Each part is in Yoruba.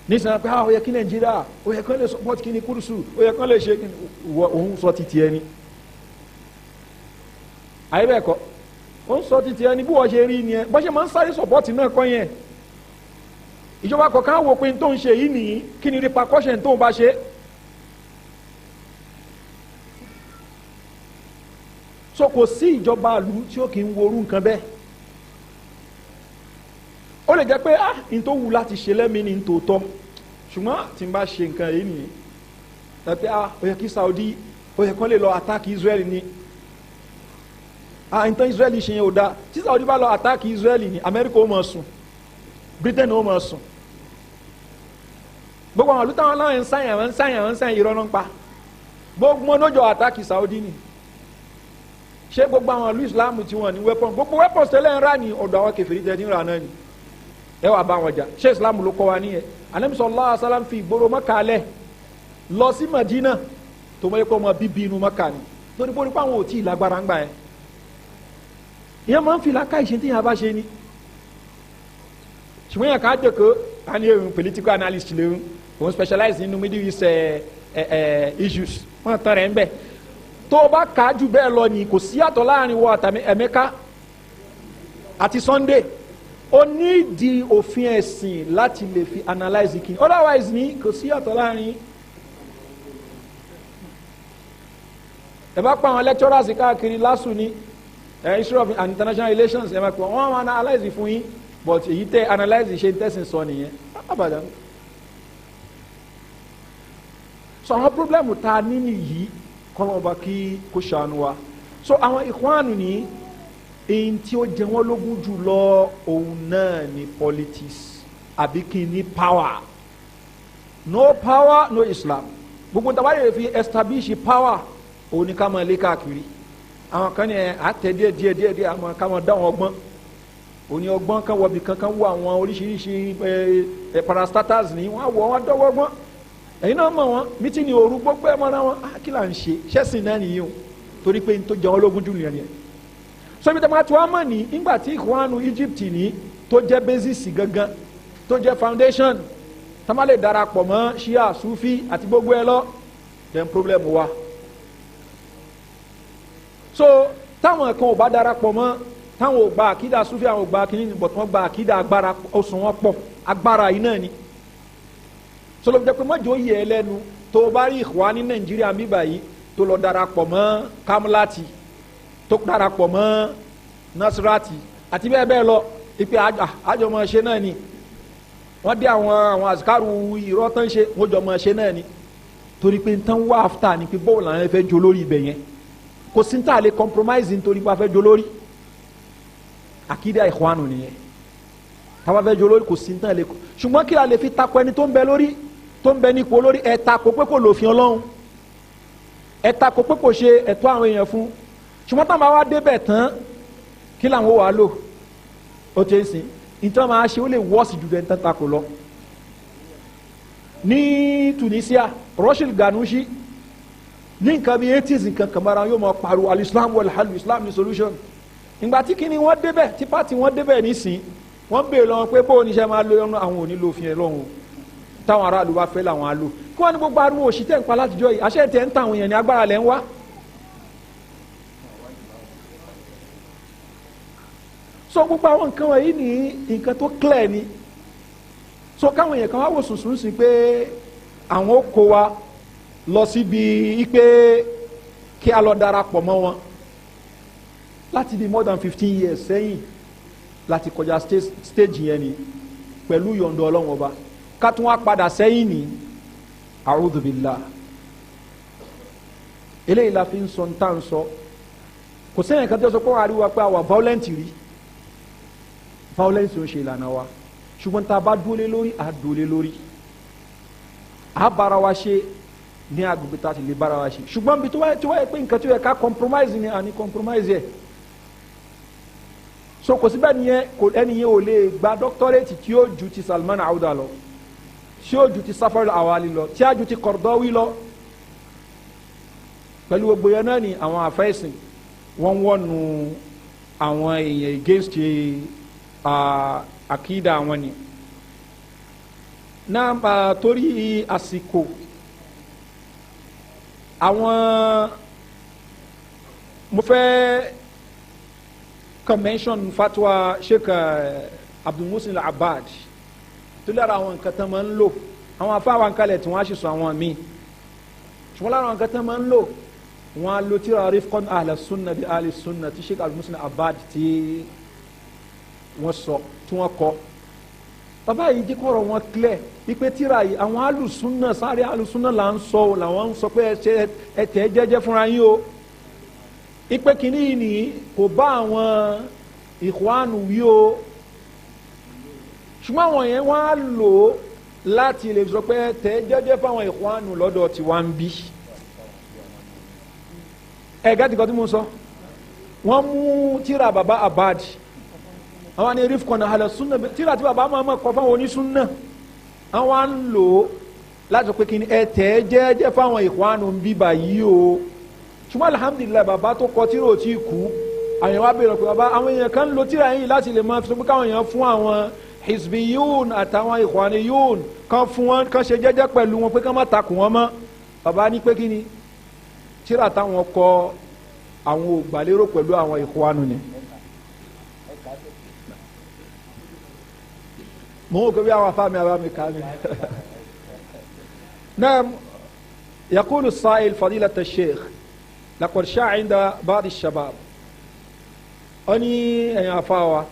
nísìnyí pé ó yẹ kí Nàìjíríà ó yẹ kán lè support kí ni kúrúsù ó yẹ kán lè ṣe òun sọ títí ẹni àyè bẹ́ẹ̀ kọ́ ó ń sọ títí ẹni bí wọ́n ṣe rí ni ẹ bọ́ ṣe máa ń sáré support náà kọ́ yẹn ìjọba kọ̀ọ̀kan wò pé tó ń ṣe yìí nìyí kí ni repercussion tó ń bá ṣe. so kò sí ìjọba ìlú tí ó kì í worú nǹkan bẹ́ẹ̀ ó lè jẹ́ pé n tó wù láti ṣe lẹ́mìí ní tòótọ́ ṣùgbọ́n tí n bá ṣe nǹkan yìí nìyí tàbí ó yẹ kí Saudi ó yẹ kán lè lọ attack Israel ni nǹkan Israel ṣe yẹn ò dáa tí Saudi bá lọ attack Israel ni America ó máa sùn Britain ó máa sùn gbogbo àwọn olùtàwọn aláwọ̀ ń sáyàn irọ́ náà ń pa gbogbo ọ̀nàjọ́ attack Saudi ni ṣé gbogbo àwọn ìlú Islam tí wọ́n ní weapon gbogbo weapons tẹ́lẹ̀ ń rà ní ọ̀dọ̀ àwọn kèfèrí tẹ́ ní ra náà ni ẹ wà bá wọn jà ṣé Islam ló kọ́ wa níyẹn Ànábì sallallahu alaihi wasallam fi ìgboro Mẹ́kà lẹ̀ lọ sí Madina tó mọ̀ ẹ́ kọ́ ọmọ bíbí inú Mẹ́kà ni torí pé àwọn ò tí ì lágbára ń gbà yẹn ìyẹn máa ń fi làákà ìṣe tí yẹn bá ṣe ni ṣùgbọ́n yẹn ká jẹ́kọ́ ká ní èrò political analyst lérò òun specialize nínú Middle East issues wọ́n tán rẹ̀ ń bẹ̀ tó o bá kà á jù bẹ́ẹ̀ lọ ni kò sí yàtọ̀ láàrin wọ àtàmì Emeka àti Sunday ó ní di òfin ẹ̀sìn láti lè fi analyse kí otherwise ni kò sí yàtọ̀ láàrin ẹ bá pa àwọn lecturers káàkiri lásù ní Institute of International Relations ẹ máa pè wọ́n máa analyse fún yín but èyí tẹ analyse ṣe ń tẹ̀sìn sọ nìyẹn abadan so àwọn problem tá a ní nìyí kọ́nà ọba kí kó ṣàánú wa so àwọn ìkwánu ní èyí tí ó jẹ wọ́n lógún jù lọ òun náà ní politics àbí kí ní power no Islam gbogbo tàbá lè fi establish power òun ní ká máa lé káàkiri àwọn kan ní àtẹ díẹ̀ àwọn ká máa dá wọn ọgbọ́n òní ọgbọ́n kan wọbi kankan wọ àwọn oríṣiríṣi parastatals ní wọ́n wọ wọn dọ́wọ́ ọgbọ́n ẹ̀yin náà mọ̀ wọn mítìnì òru gbogbo ẹ̀ mọ́ra wọn kí là ń ṣe ṣẹ́sìn náà nìyí o torí pé n tó jẹ́ wọn lógún jù nìyẹn so ibi tí wọ́n ti wá mọ̀ ní nígbà tí ìkwánu Egypt ní tó jẹ́ basis gangan tó jẹ́ foundation tá má lè darapọ̀ mọ́ Shia Sufi àti gbogbo ẹ lọ then problem wà so táwọn kan ò bá darapọ̀ mọ́ táwọn ò gba àkídà Sufi àwọn ò gba kínní but wọ́n gba àkídà agbára ọ̀sùn wọn pọ̀ agbára yìí náà ni sọlọ jẹ́ pé mọ́jọ́ yẹ ẹ lẹ́nu tó o bá rí ìwà ní Nàìjíríà mi báyìí tó lọ darapọ̀ mọ́ Kamlati tó darapọ̀ mọ́ Nasrati àti bẹ́ẹ̀ bẹ́ẹ̀ lọ ipe àjọmọ̀ ṣe náà ni wọ́n dé àwọn àsìkárù irọ́ tán ṣe wọ́n jọmọ̀ ṣe náà ni torí pé nǹkan wá after ni pé bọ́ọ̀lù àwọn fẹ́ jó lórí ibẹ̀ yẹn kò sí ní tà lè compromise nítorí pé a fẹ́ jó lórí àkídà ìkwánu nìyẹn táwa fẹ́ jó lórí kò sí ní tà lè ṣùgbọ́n kí la lè fi takò ẹni tó ń bẹ lórí tó ń bẹ nípò lórí ẹ takò pé kò lòfin Ọlọ́run ẹ takò pé kò ṣe ẹ̀tọ́ àwọn èèyàn fún ṣùgbọ́n táwọn bá wá débẹ̀ tán kí làwọn wà lò ó ti ń sìn nítorí máa ṣe ó lè wọ́ọ̀sì jù dẹ̀ ń tán takò lọ. ní Tunisia Rashid Ghannouchi ní nǹkan bíi 80s nǹkan kàmára yóò máa pariwo al-Islam wal-hal Islam ni solution ìgbà tí kíni wọ́n débẹ̀ tí pàtì wọ́n débẹ̀ nísìn wọ́n béèrè lọ́wọ́ pé bóun ní sẹ́ máa lo ẹnu àwọn òní lòfin ẹ̀ lọ́hùn táwọn aráàlú bá fẹ́ làwọn á lò kí wọ́n ní gbogbo ariwo òṣì tẹ̀ ń pa látijọ́ yìí àṣẹ tẹ̀ ń ta àwọn èèyàn ní agbára lẹ́ ń wá. so gbogbo àwọn nǹkan wọ̀nyí ní nǹkan tó clear ni so káwọn èèyàn kan wá wò sùnsùn sí pé àwọn ó kó wa lọ síbi pé kí a lọ darapọ̀ mọ́ wọn láti di more than 15 years sẹ́yìn láti kọjá stage yẹn ni pẹ̀lú yọ̀ǹda Ọlọ́run ọba ká tún wá padà sẹ́yìn ní a'udhu billah eléyìí la fi ń sọ ntá ń sọ kò sẹ́yìn kan tó sọ pé wàá rí wa pé àwa violent rí violence ò ṣe ìlànà wa ṣùgbọ́n tá a bá dúró lé lórí a dúró lé lórí a bára wa ṣe ní agbègbè tá a ti lè bára wa ṣe ṣùgbọ́n bí tó wáyé pé nǹkan tó yẹ ká compromise ni àní compromise yẹ so kò síbẹ̀ nìyẹn ẹni yẹn ò lè gba doctorate tí yóò ju ti Salman Auda lọ tí yóò ju ti Safar al-Awali lọ tí yóò ju ti Qaradawi lọ pẹ̀lú gbogbo yẹn náà ni àwọn àfẹ́sìn wọ́n wọ́nu àwọn èèyàn against akida àwọn ni náà torí àsìkò àwọn mo fẹ́ convention fatwa Sheikh Abdul Muhsin Al-Abbad tó lára àwọn nǹkan tán máa ń lò àwọn afáwọn kalẹ̀ tí wọ́n á sì sọ àwọn míì ṣùgbọ́n lára àwọn nǹkan tán máa ń lò wọ́n á lo tíra rifqan ahla sunna bi ahli sunna tí Sheikh Abdul Muhsin Al-Abbad tí wọ́n sọ tí wọ́n kọ bàbá yìí jẹ́ kọ́rọ̀ wọn clear wípé tíra yìí àwọn alùsùnà sáré alùsùnà là ń sọ làwọn ń sọ pé ẹ tẹ̀ jẹ́jẹ́ fúnra yín o ipe kìíní yìí ni kò bá àwọn ìkwánu wí o ṣùgbọ́n àwọn yẹn wọ́n á lò ó láti lè sọ pé ẹ tẹ̀ jẹ́jẹ́ fáwọn ìkwánu lọ́dọ̀ tí wọ́n ń bí ẹ gàtí kan tí mo sọ wọ́n mú tíra bàbá Abad àwọn ni rifqan ahla sunna tíra tí bàbá máa kọ fáwọn onísùnà àwọn á ń lò ó láti sọ pé kí ni ẹ tẹ̀ jẹ́jẹ́ fáwọn ìkwánu ń bí báyìí o ṣùgbọ́n alhamdulilayi bàbá tó kọ tíra ò tí kú àyàn wá bèèrè pé bàbá àwọn èèyàn kan ń lo tíra yìí láti lè máa fi sọ pé káwọn èèyàn fún àwọn hizbiyun àtàwọn ikhwaniyun kan fún wọn kan ṣe jẹ́jẹ́ pẹ̀lú wọn pé kán má takùn wọn mọ́ bàbá ní pé kí ni tíra táwọn kọ àwọn ò gbàlérò pẹ̀lú àwọn ikhwanu ni. mo ń kọ́ bí àwọn afáàmì àbámi ká mi. náà yaqulu as-sa'il fadilata ash-shaykh laqad sha'a 'inda ba'd ash-shabab ó ní ẹ̀yin afáwa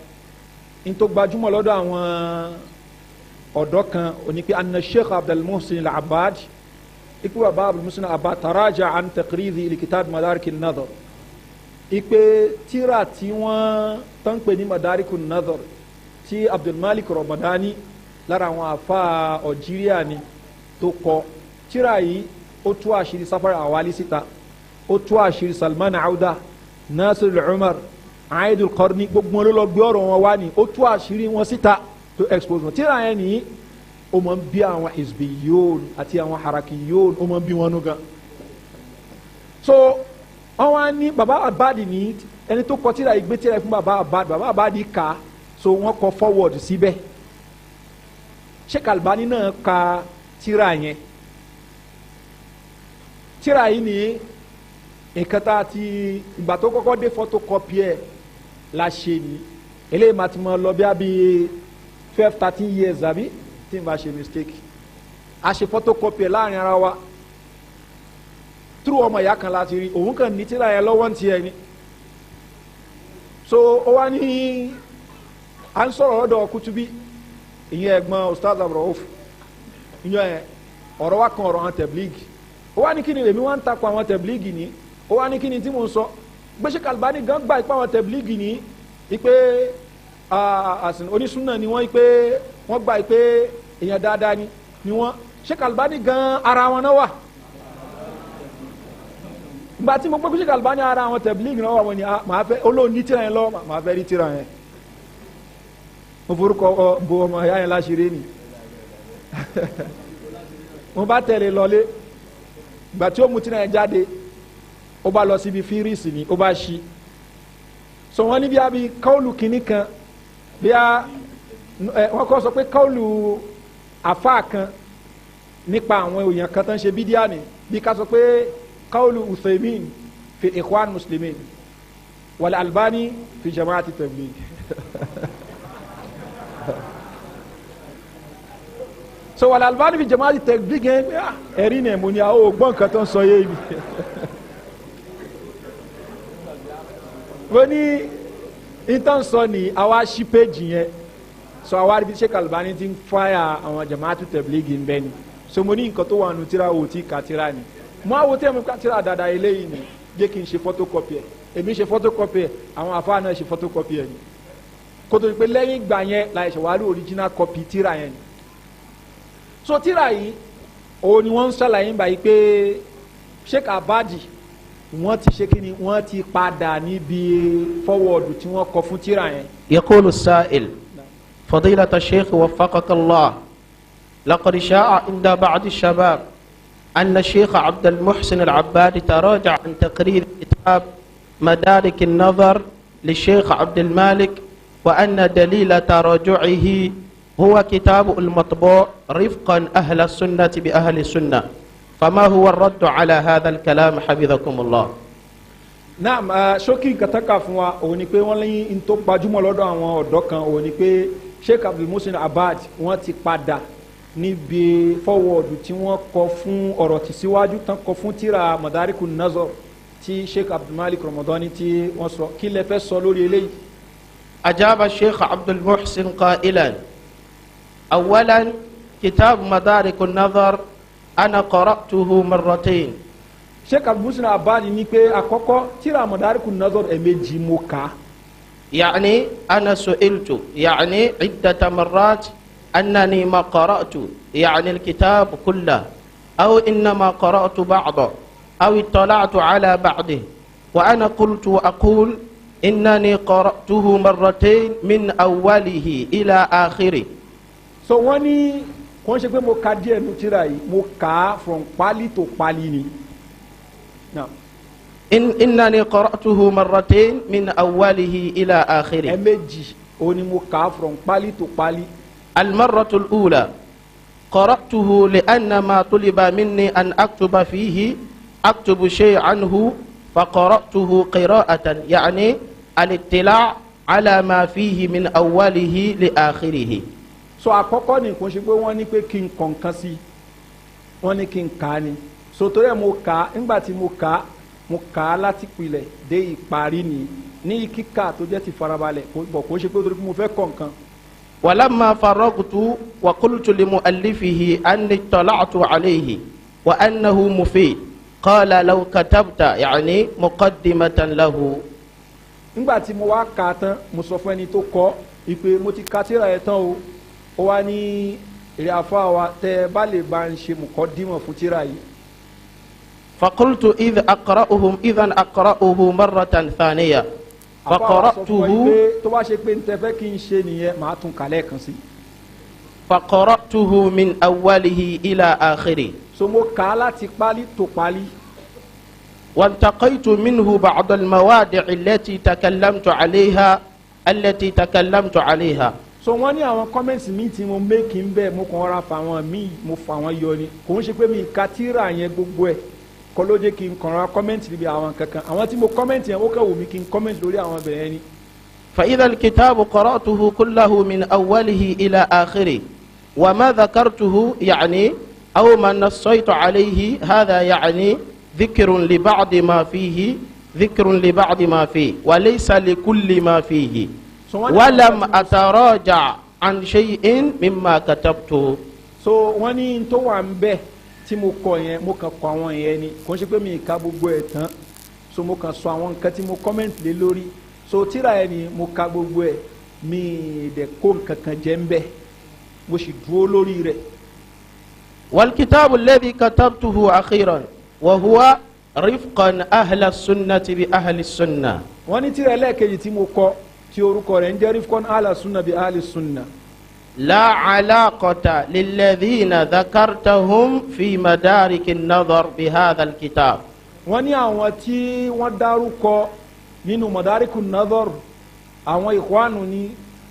in tó gbajúmọ̀ lọ́dọ̀ àwọn ọ̀dọ́ kan ó ní pé anna Sheikh Abdul Muhsin Al-Abbad ikú bàbá Abdul Muhsin Al-Abbad taraja an taqridi li kitab Madarik an-Nadar ipe tíra tí wọ́n tán pè ní Madarik an-Nadar tí Abdul Malik Ramadani lára àwọn afa Algeria ni tó kọ tíra yìí ó tú àṣírí Safar Awali síta ó tú àṣírí Salman Auda Nasir al-Umar Aidul Qarni gbogbo ló lọ gbé ọ̀rọ̀ wọn wá ní ó tú àṣírí wọn síta tó expose wọn tíra yẹn ní ó máa ń bí àwọn hizbiyun àti àwọn harakiyun ó máa ń bí wọn nú gan so wọn wá ní baba Abadi ní ẹni tó kọ tíra yìí gbé tíra yìí fún baba Abadi kà so wọn kọ forward síbẹ̀ Sheikh Albani náà ka tíra yẹn tíra yìí ní nǹkan tá a ti ìgbà tó kọ́kọ́ dé photocopy ẹ̀ la ṣe ni eléyìí máa ti mọ lọ bí i 12-13 years àbí tí n bá ṣe mistake a ṣe photocopy ẹ̀ láàrin ara wa true ọmọ ìyá kan láti rí òun kàn ní tíra yẹn lọ́wọ́ ti ẹ̀ ni so ó wá ní à ń sọ̀rọ̀ lọ́dọ̀ Kutubi ìyẹn ẹ̀gbọ́n Ustaz Abdulrauf ìyẹn ọ̀rọ̀ wa kan ọ̀rọ̀ àwọn tẹ̀blígì ó wá ní kí ni èmi wá ń takò àwọn tẹ̀blígì ni ó wá ní kí ni tí mo ń sọ gbèsè Albani gan gba ipa àwọn tẹ̀blígì ní ipe onísùnà ni wọ́n ipe wọ́n gba ipe èèyàn dáadáa ni wọ́n Sheikh Albani gan ara wọn náà wà ìgbà tí mo gbé Sheikh Albani ara àwọn tẹ̀blígì náà wà wọ́n ni màá fẹ́ olóhùn ní tíra yẹn lọ màá fẹ́ rí tíra yẹn mo forúkọ bo ọmọ ìyá yẹn láṣìírí ni mo bá tẹ̀lé lọlé ìgbà tí ó mu tíra yẹn jáde ó bá lọ síbi fírìsì ni ó bá ṣí so wọn ní bí a bí káwùlù kìíní kan bí a wọn kọ́ sọ pé káwùlù àfáà kan nípa àwọn èèyàn kan tó ń ṣe bídíà ni bí ká sọ pé káwùlù Uthaymin fi Ikhwan Muslimin wal Albani fi Jama'ati Tabligh so wal Albani fi Jama'ati Tabligh yẹn ẹ̀rí ni mo ní àwọn ògbọ́n kan tó ń sọ yé ibi wọ́n ní intan sọ ní àwa ṣí péjì yẹn so àwa rí Sheikh Albani ti ń fáyà àwọn Jama'atu Tabligh ń bẹ́ ni so mo ní nǹkan tó wà nù tíra wò tí kà tíra ni mo àwọn tí mo ká tíra dáadáa eléyìí ni jẹ́ kí n ṣe photocopy ẹ̀ èmi ṣe photocopy ẹ̀ àwọn afáà náà ṣe photocopy ẹ̀ ni kótó ni pé lẹ́yìn ìgbà yẹn la ṣe wá rí original copy tíra yẹn ni so tíra yìí òun ni wọ́n ń ṣàlàyé báyìí pé Sheikh Abadi wọ́n ti ṣe kí ni wọ́n ti padà níbi fọwọ́dù tí wọ́n kọ fún tíra yẹn. يقول السائل فضيلة الشيخ وفقك الله لقد شاع عند بعض الشباب أن الشيخ عبد المحسن العبادي تراجع عن تقرير كتاب مدارك النظر للشيخ عبد المالك وأن دليل تراجعه هو كتاب المطبوع رفقا أهل السنة بأهل السنة، فما هو الرد على هذا الكلام حفظكم الله؟ naam ṣókí nǹkan tán kà fún wa òun ni pé wọ́n lẹ́yìn tó gbajúmọ̀ lọ́dọ̀ àwọn ọ̀dọ́ kan òun ni pé Sheikh Abdul Muhsin Abbad wọ́n ti padà níbi fọwọ́ọ̀dù tí wọ́n kọ fún ọ̀rọ̀ tí síwájú tán kọ fún tíra Madarikun Nazar tí Sheikh Abdul Malik Ramadani tí wọ́n sọ kí lẹ fẹ́ sọ lórí eléyìí. أجاب الشيخ عبد المحسن قائلا: أولا كتاب مدارك النظر أنا قرأته مرتين. Sheikh Abdul Muhsin Abbad ní pé àkọ́kọ́ tíra Madarikun Nazar ẹ̀ẹ̀mejì mo kà. يعني أنا سئلت يعني عدة مرات أنني ما قرأت يعني الكتاب كله أو إنما قرأت بعضه أو اطلعت على بعضه، وأنا قلت وأقول إنني قرأته مرتين من أوله إلى آخره. so wọ́n ní kò ń ṣe pé mo ka díẹ̀ nu tíra yìí mo kà á from pali to pali ni. إنني قرأته مرتين من أوله إلى آخره. ẹ̀ẹ̀mejì òun ni mo kà á from pali to pali. المرة الأولى قرأته لأن ما طلب مني أن أكتب فيه أكتب شيء عنه فقرأته قراءة يعني الاطلاع على ما فيه من أوله لآخره. so àkọ́kọ́ ni kò ń ṣe pé wọ́n ní pé kí n kọ̀ǹkan sí wọ́n ní kí n kà á ni so torí ẹ̀ mo kà á nígbà tí mo kà á láti pilẹ̀ dé ìparí ni ní kíkà tó jẹ́ ti farabalẹ̀ bọ̀ kò ń ṣe pé torí mo fẹ́ kọ̀ǹkan. ولما فرغت وقلت لمؤلفه أني اطلعت عليه وأنه مفيد قال لو كتبت يعني مقدمة له. nígbà tí mo wá kà á tán mo sọ fún ẹni tó kọ ìpè mo ti ka tírà yẹn tán o ó wá ní èrè àfa wa tẹ ẹ bá lè bá ń ṣe muqaddimah fún tírà yìí. فقلت إذا أقرأه مرة ثانية فقرأته tó bá ṣe pé n tẹ fẹ́ kí n ṣe nìyẹn màá tún kà lẹ́ẹ̀kan sí. فقرأته من أوله إلى آخره. so mo kà á láti pálí tó pálí. وانتقيت منه بعض المواضع التي تكلمت عليها. so wọ́n ní àwọn comments mi tí mo make ń bẹ́ẹ̀ mo kàn ra fa àwọn míì mo fa àwọn yọ ni kò ń ṣe pé mi ka tírà yẹn gbogbo ẹ̀ kọ́ ló jẹ́ kí n kàn ra comment níbi àwọn kankan àwọn tí mo comment yẹn ó kàn wù mí kí n comment lórí àwọn bẹ̀rẹ̀ ni. فإذا الكتاب قرأته كله من أوله إلى آخره وما ذكرته يعني أو ما نصيت عليه هذا يعني ذكر لبعض ما فيه وليس لكل ما فيه ولم أتراجع عن شيء مما كتبته. so wọ́n ní tó wà ń bẹ̀ tí mo kọ yẹn mo kàn kọ àwọn yẹn ni kò ń ṣe pé mi ka gbogbo ẹ̀ tán so mo kàn sọ àwọn nǹkan tí mo comment lé lórí so tíra yẹn ni mo ka gbogbo ẹ̀ mi dẹ̀ kó nǹkan kan jẹ́ ń bẹ̀ mo sì dúró lórí rẹ̀. والكتاب الذي كتبته أخيرا وهو رفقا أهل السنة بأهل السنة. wọ́n ní tíra ẹlẹ́ẹ̀kejì tí mo kọ tí orúkọ rẹ̀ ń jẹ́ rifqan ahla sunna bi ahli sunna. لا علاقة للذين ذكرتهم في مدارك النظر بهذا الكتاب. wọ́n ní àwọn tí wọ́n dárúkọ nínú Madarikun Nazar àwọn Ikhwanu ni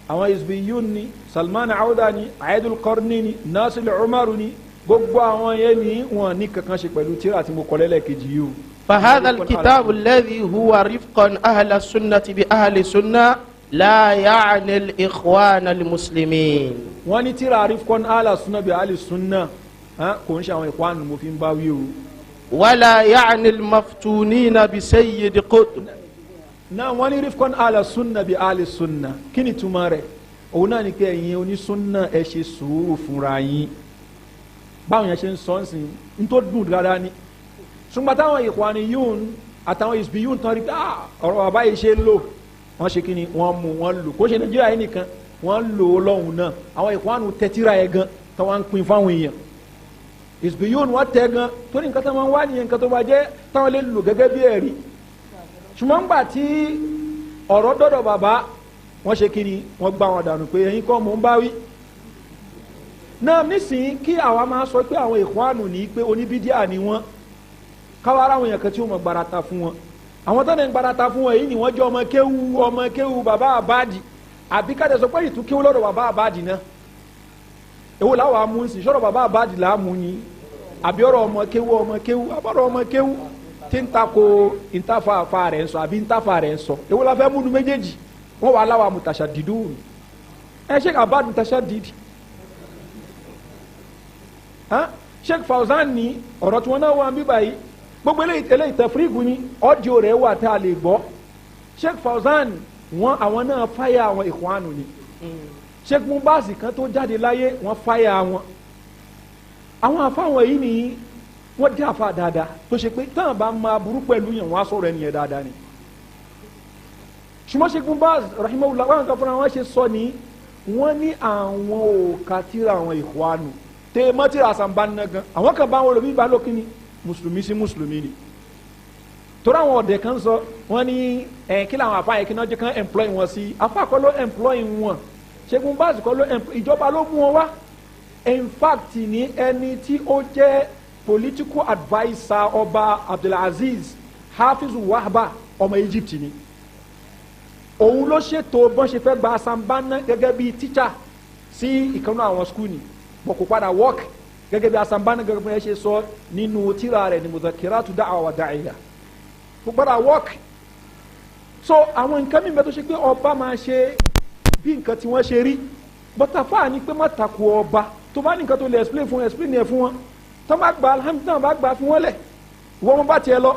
àwọn Hizbiyun ni Salman Auda ni Aidul Qarni ni Nasir Umaru ni gbogbo àwọn yẹn ni wọ́n ní kankan ṣe pẹ̀lú tíra tí mo kọ lẹ́lẹ́kejì yìí o. فهذا الكتاب الذي هو رفقا أهل السنة بأهل السنة لا يعني الإخوان المسلمين. wọ́n ní tíra rifqan ahla sunna bi ahli sunna kò ń ṣe àwọn Ikhwan mo fi ń bá wí o. ولا يعني المفتونين بسيد قطب. náà wọ́n ní rifqan ahla sunna bi ahli sunna kí ni túmọ̀ rẹ̀ òun náà ni pé ẹ̀yin onísúnà ẹ ṣe sùúrù fúnra yín báwọn yẹn ṣe ń sọ ń sìn ń tó dùn dáadáa ni ṣùgbọ́n táwọn Ikhwaniyun àtàwọn Hizbiyun tán rí pé ọ̀rọ̀ bàbá yìí ṣe lò wọ́n ṣe kí ni wọ́n mú wọn lò kó ṣe Nàìjíríà yìí nìkan wọ́n lò ó lọ́hùn náà àwọn Ikhwanu tẹ́tíra ẹ̀ gan tí wọ́n ń pín fáwọn èèyàn Hizbiyun wọ́n tẹ́ gan torí nǹkan tó máa ń wá nìyẹn nǹkan tó bá jẹ́ táwọn lè lò gẹ́gẹ́ bí ẹ̀rí ṣùgbọ́n ńgbà tí ọ̀rọ̀ dọ́dọ̀ bàbá wọ́n ṣe kí ni wọ́n gbá wọn dànù pé ẹ̀yin kọ́ mò ń bá wí náà nísìnyí kí àwa máa sọ pé àwọn Ikhwanu ní pé oníbídíà ni wọ́n káwa ara àwọn èèyàn kan tí ó mọ gbarata fún wọn àwọn tó ní gbarata fún wọn yìí ni wọ́n jẹ́ ọmọ kéwu bàbá àbáàdì àbí káde sọ pé ìtú kéwu lọ́dọ̀ bàbá àbáàdì náà èwo làwọn amú sí sọ̀rọ̀ bàbá àbáàdì làámú ni àbí ọ̀rọ̀ ọmọ kéwú àbọ̀rọ̀ ọmọ kéwú tí ń tako ìntàfà rẹ̀ ń sọ àbí ìntàfà rẹ̀ ń sọ èwo la fẹ́ múnu méjèèjì wọ́n wà láwa mutashadidun Sheikh Abad mutashadid Sheikh Fawzan ní ọ̀rọ̀ tí wọ́n náà wà ń bíbá yìí gbogbo eléyìí tẹ̀frígù ni ọ́díò rẹ̀ wà tá a lè gbọ́ Sheikh Fawzan wọn àwọn náà fáyà àwọn Ikhwanu ni Sheikh Mubaz kan tó jáde láyé wọn fáyà wọn àwọn afáwọn yìí ni wọ́n dé àfa dáadáa tó ṣe pé táwọn bá máa burú pẹ̀lú yẹn wọ́n á sọ̀rọ̀ ẹnìyẹn dáadáa ni ṣùgbọ́n Sheikh Mubaz rahimahullah wọn kan fúnra wọn ṣe sọ ní wọ́n ní àwọn òkà tíra àwọn Ikhwanu tẹ mọ́tìrà àsàmbánná gan àwọn kan bá wọn lò bí balókì ni mùsùlùmí sí mùsùlùmí ni torí àwọn ọ̀dẹ̀ kan sọ wọ́n ní kí làwọn afa yẹn kí náà jẹ́ kán employ wọn sí afa kọ́ ló employ wọn Sheikh Mubaz kọ́ ló employ ìjọba ló mú wọn wá in fact ní ẹni tí ó jẹ́ political adviser ọba Abdulaziz Hafizu Wahba ọmọ Egypt ni òun ló ṣètò bọ́n ṣe fẹ́ gba Asambana gẹ́gẹ́ bí teacher sí ìkànnì àwọn school ni bọ̀ kò padà work gẹ́gẹ́ bí Asambana gẹ́gẹ́ bí wọ́n ṣe sọ nínú tírà rẹ̀ ní Mudhakiratu Da'wa wa Da'iya kò padà work so àwọn nǹkan mímẹ́ tó ṣe pé ọba máa ṣe bí nǹkan tí wọ́n ṣe rí bọ́tàfà ni pé má takò ọba tó bá ní nǹkan tó lè explain ẹ̀ fún wọn tó bá gba alhamdulilayi bá gba fún wọn lẹ̀ wọ́n bá tiẹ̀ lọ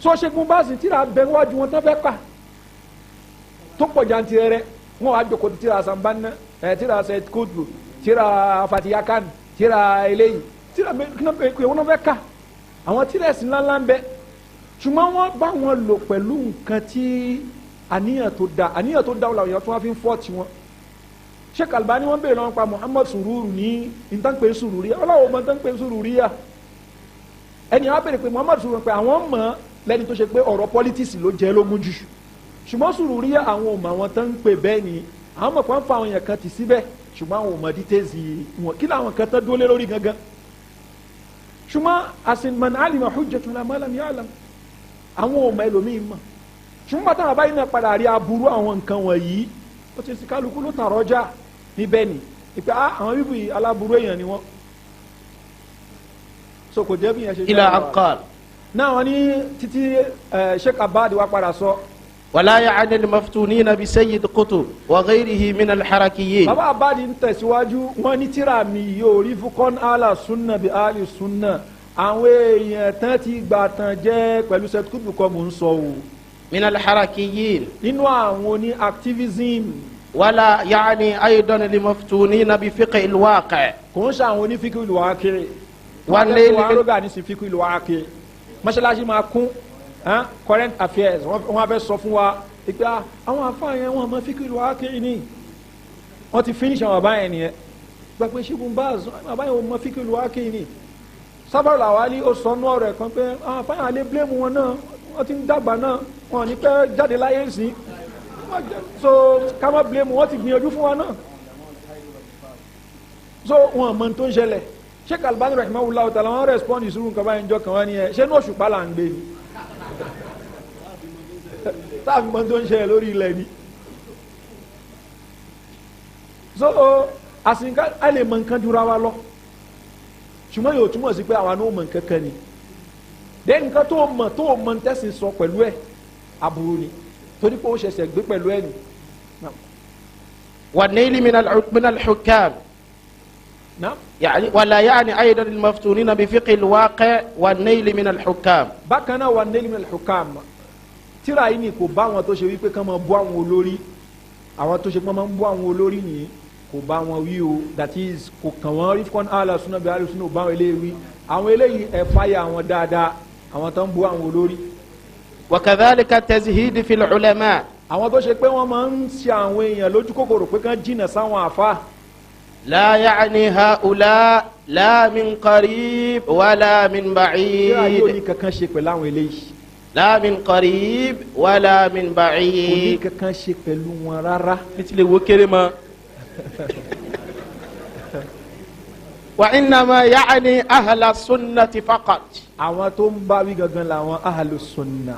so Sheikh Mubaz tírà bẹ́ẹ̀ wájú wọn tó fẹ́ kà tó pọ̀ jantirẹrẹ wọn wá jòkó tírà Asambana tírà Sayyid Qutb tírà Fatiyakan tírà eléyìí tírà wọn fẹ́ kà àwọn tírà ẹ̀sìn ńláńlá ń bẹ ṣùgbọ́n wọ́n bá wọn lò pẹ̀lú nǹkan tí àníyàn tó da wọn làwọn èèyàn tó wá fi ń fọ́ tiwọn Sheikh Albani wọ́n bèèrè lọ́wọ́ pa Muhammad Sururu ní ìtànpé Sururiya ọlọ́wọ́ ọmọ ìtànpé Sururiya ẹni àwọn bèèrè pé Muhammad Sururu pé àwọn mọ̀ lẹ́ni tó ṣe pé ọ̀rọ̀ politics ló jẹ́ lógún jù ṣùgbọ́n Sururiya àwọn ọmọ àwọn tó ń pè bẹ́ẹ̀ ni àwọn ọmọ kan fa àwọn èèyàn kan tì síbẹ̀ ṣùgbọ́n àwọn ọmọ details wọn kí làwọn kan tán dúró lé lórí gangan ṣùgbọ́n asinman alima hujjatun la ma lam ya'lam àwọn ọmọ ẹlòmíín mọ̀ ṣùgbọ́n bàtà àbáyé náà padà rí aburú àwọn nǹkan wọ̀nyí ó ti kálukú ló tàn rọ́jà níbẹ̀ ni ìpè àwọn bíbí yìí aláburú èèyàn ni wọ́n so kò jẹ́ bí yẹn ṣe jẹ́ ila aqal náà wọ́n ní títí Sheikh Abad wa padà sọ. ولا يعني المفتونين بسيد قطب وغيره من الحركيين. bàbá Abad ń tẹ̀síwájú wọ́n ní tíra mi yóò rí fúkọ́n ala sunna bi ali sunna àwọn èèyàn tán ti gbà tán jẹ́ pẹ̀lú Sayyid Qutb kọ́ mò ń sọ o. من الحركيين. nínú àwọn oní activism. ولا يعني أيضا المفتونين بفقه الواقع. kò ń ṣe àwọn oní fiqh al-waqi'. wọ́n lé wọ́n arógà ní sí fiqh al-waqi'. mọ́ṣáláṣí máa kún current affairs wọ́n fẹ́ sọ fún wa pé àwọn afáàyàn wọn máa fiqh al-waqi' ni wọ́n ti finish àwọn àbáyẹn nìyẹn gbàgbé Sheikh Baz àbáyẹn wọn máa fiqh al-waqi' ni Safaru Lawali ó sọ nú ọ̀rọ̀ kan pé àwọn afáàyàn alẹ́ blame wọn náà wọ́n ti ń dàgbà náà wọn ní pẹ́ jáde láyé sí so ká má blame wọn ti gbìyànjú fún wa náà so wọn mọ tó ń ṣẹlẹ̀ Sheikh Albani rahimahullah ta'ala wọn respond ìṣúrù nǹkan báyìí njọ kan wọn ni ẹ ṣé ní Òṣùpá là ń gbé ni táàfin mọ tó ń ṣẹlẹ̀ lórí ilẹ̀ ni so àsìnká a lè mọ nǹkan jura wa lọ ṣùgbọ́n yóò túmọ̀ sí pé àwa náà mọ nǹkan kan ni dẹ́n nǹkan tó mọ ń tẹ̀sí sọ pẹ̀lú ẹ̀ aburú ni torí pé ó ṣẹ̀ṣẹ̀ gbé pẹ̀lú ẹ̀ ni. والنيل من الحكام. نعم. يعني ولا يعني أيضا المفتونين بفقه الواقع والنيل من الحكام. bákan náà والنيل من الحكام tíra yìí ni kò bá wọn tó ṣe wípé kán máa bú àwọn olórí àwọn tó ṣe pé máa ń bú àwọn olórí nìyí kò bá wọn wí o that is kò kàn wọ́n rí fún ala sunna bí ala sunna ò bá wọn eléyìí wí àwọn eléyìí ẹ̀ fáyà àwọn dáadáa àwọn tó ń bú àwọn olórí. وكذلك التزهيد في العلماء. àwọn tó ṣe pé wọ́n máa ń ṣe àwọn èèyàn lójú kòkòrò pé kán jìnnà sáwọn àfa. لا يعني هؤلاء لا من قريب ولا من بعيد. kíra yóò ní kankan ṣe pẹ̀lú àwọn eléyìí. لا من قريب ولا من بعيد. kò ní kankan ṣe pẹ̀lú wọn rárá. nítorí wo kéré mọ́. وإنما يعني أهل السنة فقط. àwọn tó ń bá wí gangan làwọn ahàlùsùnà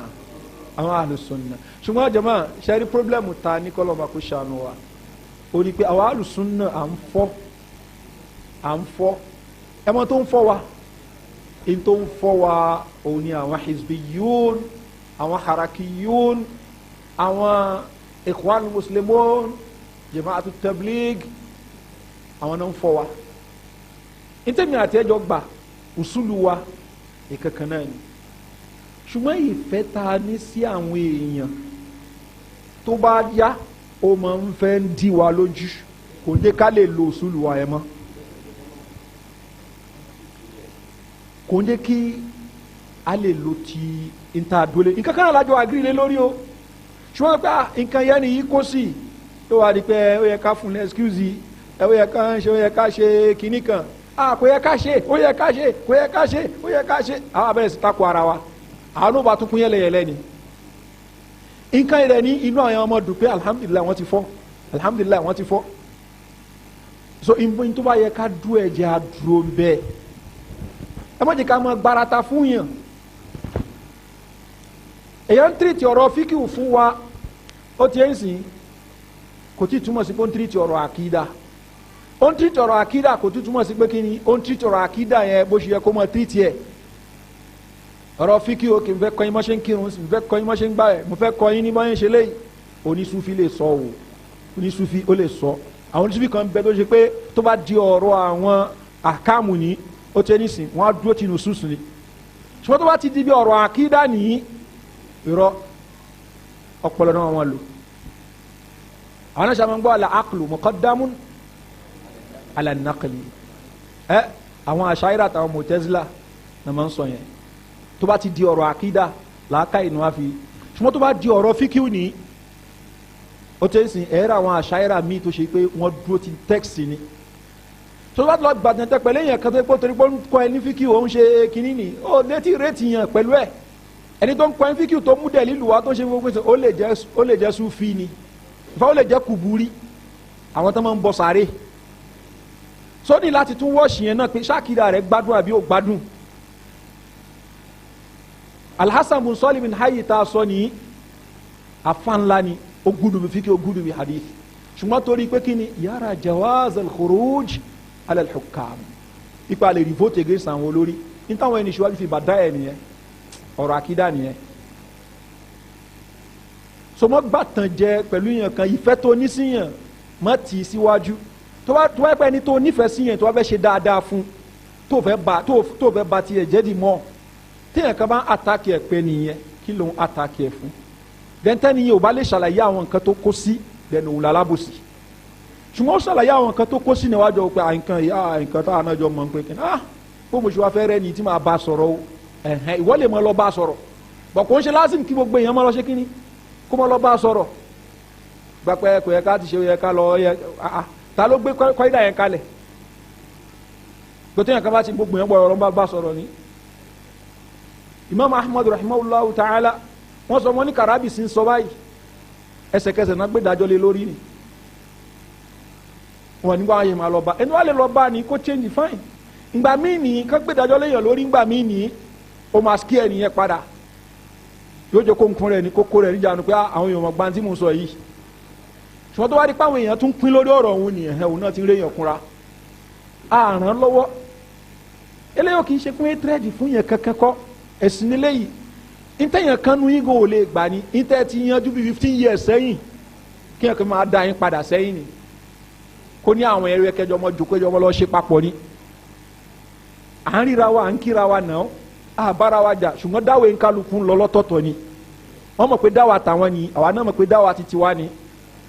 àwọn ahàlùsùnà ṣùgbọ́n jama ṣẹ́rí pírọ́blẹ́mù ta ní kọ́lọ́mà kó ṣàánú wa ó ní pé àwọn ahàlùsùnà à ń fọ́ à ń fọ́ ẹmọ tó ń fọ́ wa in tó ń fọ́ wa òun ni àwọn hizbiyun àwọn harakiyun àwọn ikhwan muslimun jama'atu tabligh àwọn náà ń fọ́ wa ìtẹ̀mí àti ẹjọ́ gbà usulu wa ìkankan náà ni ṣùgbọ́n ìfẹ́ ta ní sí àwọn èèyàn tó bá yá ó máa ń fẹ́ ń dí wa lójú kò ní ká lè lo usulu wa ẹ mọ́ kò ní kí a lè lo ti ìta àdúlé nǹkan kan lájọ àgírílẹ̀ lórí o ṣùgbọ́n pé nǹkan yẹn nìyí kó sí tó wà ní pé ó yẹ ká fún un excuse ó yẹ ká ṣe kinní kan kò yẹ ká ṣe ó yẹ ká ṣe kò yẹ ká ṣe ó yẹ ká ṣe àwọn abẹ́rẹ́ sí takò ara wa àwọn ló bá tún kún yẹlẹyẹlẹ ni nǹkan rẹ̀ ní inú àwọn ọmọ dùn pé alhamdulilayi wọ́n ti fọ́ alhamdulilayi wọ́n ti fọ́ so ìbọn tó bá yẹ ká dú ẹ̀jẹ̀ àdúró bẹ́ẹ̀ ẹ má jẹ́ ká mọ gbarata fún yàn èyàn ń tìrìtì ọ̀rọ̀ fíkìwù fún wa ó ti ń sìn kò tí túmọ̀ sí pé ó ń tìrìtì ọ̀rọ̀ àkídà ó ń tìrìtì ọ̀rọ̀ àkídà kò tí túmọ̀ sí pé kí ni ó ń tìrìtì ọ̀rọ̀ àkídà yẹn bó ṣe yẹ kó mọ tìrìtì ẹ̀ ọ̀rọ̀ fíkìwù kì í fẹ́ kọ́ yín mọ́ ṣe ń kírun sí fẹ́ kọ́ yín mọ́ ṣe ń gbà ẹ̀ mo fẹ́ kọ́ yín ní mọ́ ṣe léyìí onísúfì lè sọ o onísúfì ó lè sọ àwọn onísúfì kan bẹ tó ṣe pé tó bá di ọ̀rọ̀ àwọn àkàmù ní ó tẹ́ nísìn wọ́n á dúró tinú sùsù ni ṣùgbọ́n tó bá ti di bí ọ̀rọ̀ àkídà nìyí irọ́ ọpọlọ náà wọn lò àwọn náà sàmọ́ ń gbọ́ àlà aqlu muqaddamun ala naqli àwọn àṣàyíra àtàwọn mọ̀tẹ́sílà náà máa ń sọ yẹn tó bá ti di ọ̀rọ̀ àkídà làákà inú àfi ṣùgbọ́n tó bá di ọ̀rọ̀ fíkíù ní ó tẹ́ sìn ẹ̀rọ àwọn àṣàyíra míì tó ṣe pé wọ́n dúró ti tẹ́kìsì ni tó bá lọ gbàdàn tẹ pẹ̀lú èèyàn kan tó pé torí pé ó ń kọ́ ẹ ní fíkíù ó ń ṣe kínní ni ó létí rétí yàn pẹ̀lú ẹ̀ ẹni tó ń kọ́ ẹ ní fíkíù tó mú dẹ̀ lílù wá tó ṣe gbogbo ṣe ó lè jẹ́ sufi ni ìfẹ́ ó lè jẹ́ kùbúrí àwọn tó máa ń bọ sáré sóní láti tún wọ́ọ̀ṣì yẹn náà pé ṣáàkìrà rẹ̀ gbádùn àbí ò gbádùn alhassan bin sọ́ọ̀lì bin hayi tá a sọ ní afánlá ni ó gúdù bí fíkíù ó gúdù bí hadith ṣùgbọ́n torí pé kí ni yàrá jawaz al-khuruj ala al-hukam ipa lè rí vote against àwọn olórí ní táwọn ẹni ṣíwájú fi bàdá ẹ̀ nìyẹn ọ̀rọ̀ àkídà nìyẹn sọmọ gbàtàn jẹ pẹ̀lú yẹn kan ìfẹ́ tó ní síyàn má tì í síwájú tó bá pẹ́ ní tó nífẹ̀ẹ́ síyàn tó bá fẹ́ ṣe dáadáa fún tó fẹ́ ba tiẹ̀ jẹ́ di mọ́ téèyàn kan bá ń àtàkì ẹ̀ pé nìyẹn kí ló ń àtàkì ẹ̀ fún dẹ́ntẹ́ni yẹn ò bá lè ṣàlàyé àwọn nǹkan tó kó sí dẹ̀nu òun lálábòsí ṣùgbọ́n ó ṣàlàyé àwọn nǹkan tó kó sí níwájú pé nǹkan táwọn náà jọ mọ̀ pé kí náà bó mo ṣe wá fẹ́ rẹ́ ni tí màá bá sọ̀rọ̀ o ìwọ lè mọ lọ bá sọ̀rọ̀ bọ̀ kò ń ṣe lásìkò kí gbogbo èèyàn mọ lọ ṣe kíní kó mọ lọ bá sọ̀rọ̀ gbàpẹ́ kò yẹ ká ti ṣe yẹ ká lọ yẹ ta ló gbé kọ́ídà yẹn kalẹ̀ gbọ́tẹ́ yẹn kan bá ti gbogbo yẹn gbọ́ ọ̀rọ̀ bá sọ̀rọ̀ ni Imam Ahmad rahimahullahu ta'ala wọ́n sọ wọn ní Karabisi ń sọ báyìí ẹsẹ̀kẹsẹ̀ náà gbé dájọ́ lé lórí ni wọn nígbà ayé máa lọ bá ẹni wàá lè lọ bá ni kó change fine ìgbà míì nìyí kán gbé dájọ́ léèyàn lórí ìgbà míì nìyí ó máa skí ẹni yẹn padà yóò jẹ́ kó ń kún rẹ̀ ní kókó rẹ̀ níjànú pé àwọn èèyàn ọmọ gbantí mò ń sọ yìí ṣùgbọ́n tó wá rí páwọn èèyàn tún pín lórí ọ̀rọ̀ òun nìyẹn òun náà ti ń réyàn kúnra àràn lọ́wọ́ eléyìí kì í ṣe fún étrẹ́dì fún yẹn kankan kọ́ ẹ̀sìn níléyìí ìtẹ̀yàn kan nu yín gò lè gbà ní ìtẹ̀ ti yanjú bí 15 years sẹ́yìn kí yẹn kò máa da yín padà sẹ́yìn ni kó ní àwọn ẹrú ẹkẹjọ ọmọ jòkó ẹjọ ọmọ lọ ṣe papọ̀ ni à ń ríra wa à ń kíra wa náà à bára wa jà ṣùgbọ́n dáwọ̀ nkálukú ń lọ lọ́tọ̀ọ̀tọ̀ ni wọ́n mọ̀ pé dáwọ̀ àtàwọn ni àwa náà mọ̀ pé dáwọ̀ àti tiwa ni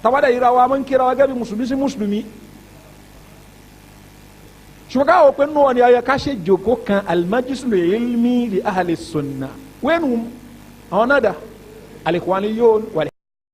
tàwádà ríra wa máa ń kíra wa gẹ́gẹ́ bí mùsùlùmí sí mùsùlùmí ṣùgbọ́n káwọ́ pé nù ọ́ ni ayẹ ká ṣe jòkó kan al-majlisul ilmi li ahli sunnah wẹ́nu àwọn náà dà al-ikhwaniyun wal